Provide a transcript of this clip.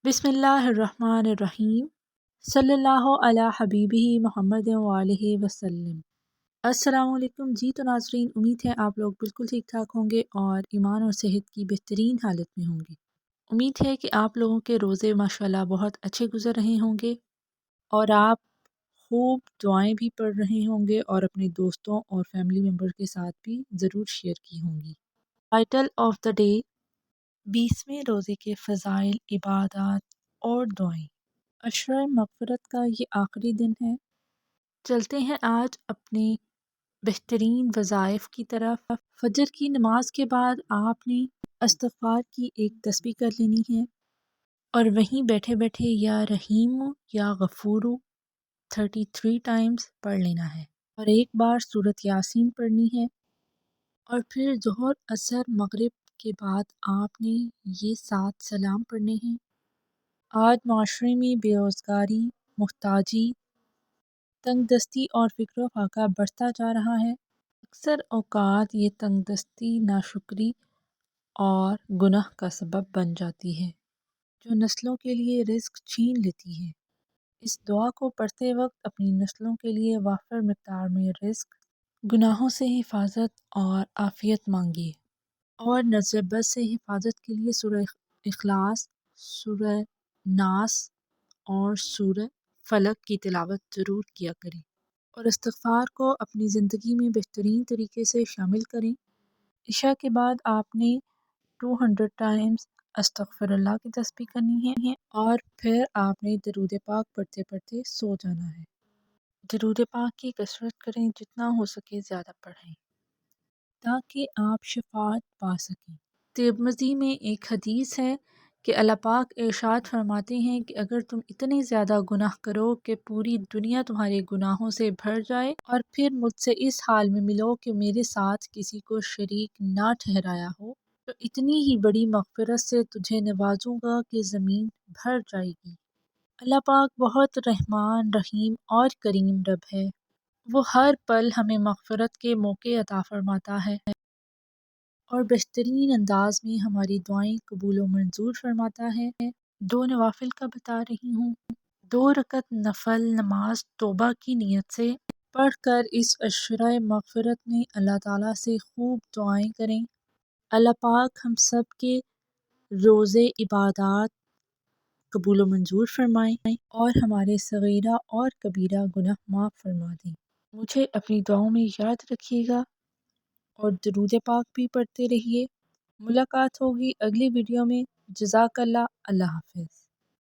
بسم اللہ الرحمن الرحیم صلی اللہ علی حبیبہ محمد وآلہ وسلم۔ السلام علیکم جی۔ تو ناظرین، امید ہے آپ لوگ بالکل ٹھیک ٹھاک ہوں گے اور ایمان اور صحت کی بہترین حالت میں ہوں گے۔ امید ہے کہ آپ لوگوں کے روزے ماشاءاللہ بہت اچھے گزر رہے ہوں گے اور آپ خوب دعائیں بھی پڑھ رہے ہوں گے اور اپنے دوستوں اور فیملی ممبر کے ساتھ بھی ضرور شیئر کی ہوں گی۔ ٹائٹل آف دا ڈے: 20ویں روزے کے فضائل، عبادات اور دعائیں۔ عشرہ مغفرت کا یہ آخری دن ہے۔ چلتے ہیں آج اپنے بہترین وظائف کی طرف۔ فجر کی نماز کے بعد آپ نے استغفار کی ایک تسبیح کر لینی ہے اور وہیں بیٹھے بیٹھے یا رحیم یا غفور 33 ٹائمز پڑھ لینا ہے اور ایک بار سورۃ یاسین پڑھنی ہے، اور پھر ظہر، عصر، مغرب کے بعد آپ نے یہ 7 سلام پڑھنے ہیں۔ آج معاشرے میں بے روزگاری، محتاجی، تنگ دستی اور فقر و فاقہ بڑھتا جا رہا ہے۔ اکثر اوقات یہ تنگ دستی ناشکری اور گناہ کا سبب بن جاتی ہے، جو نسلوں کے لیے رزق چھین لیتی ہے۔ اس دعا کو پڑھتے وقت اپنی نسلوں کے لیے وافر مقدار میں رزق، گناہوں سے حفاظت اور عافیت مانگیے، اور نظر بد سے حفاظت کے لیے سورہ اخلاص، سورہ ناس اور سورہ فلق کی تلاوت ضرور کیا کریں، اور استغفار کو اپنی زندگی میں بہترین طریقے سے شامل کریں۔ عشاء کے بعد آپ نے 200 ٹائمز استغفر اللہ کی تسبیح کرنی ہے اور پھر آپ نے درود پاک پڑھتے پڑھتے سو جانا ہے۔ درود پاک کی کثرت کریں، جتنا ہو سکے زیادہ پڑھیں تاکہ آپ شفاعت پا سکیں۔ ترمذی میں ایک حدیث ہے کہ اللہ پاک ارشاد فرماتے ہیں کہ اگر تم اتنے زیادہ گناہ کرو کہ پوری دنیا تمہارے گناہوں سے بھر جائے اور پھر مجھ سے اس حال میں ملو کہ میرے ساتھ کسی کو شریک نہ ٹھہرایا ہو، تو اتنی ہی بڑی مغفرت سے تجھے نوازوں گا کہ زمین بھر جائے گی۔ اللہ پاک بہت رحمان، رحیم اور کریم رب ہے۔ وہ ہر پل ہمیں مغفرت کے موقع عطا فرماتا ہے اور بہترین انداز میں ہماری دعائیں قبول و منظور فرماتا ہے۔ 2 نوافل کا بتا رہی ہوں۔ 2 رکعت نفل نماز توبہ کی نیت سے پڑھ کر اس عشرہ مغفرت میں اللہ تعالیٰ سے خوب دعائیں کریں۔ اللہ پاک ہم سب کے روزے، عبادات قبول و منظور فرمائیں اور ہمارے صغیرہ اور کبیرہ گناہ معاف فرما دیں۔ مجھے اپنی دعاؤں میں یاد رکھیے گا اور درود پاک بھی پڑھتے رہیے۔ ملاقات ہوگی اگلی ویڈیو میں۔ جزاک اللہ۔ اللہ حافظ۔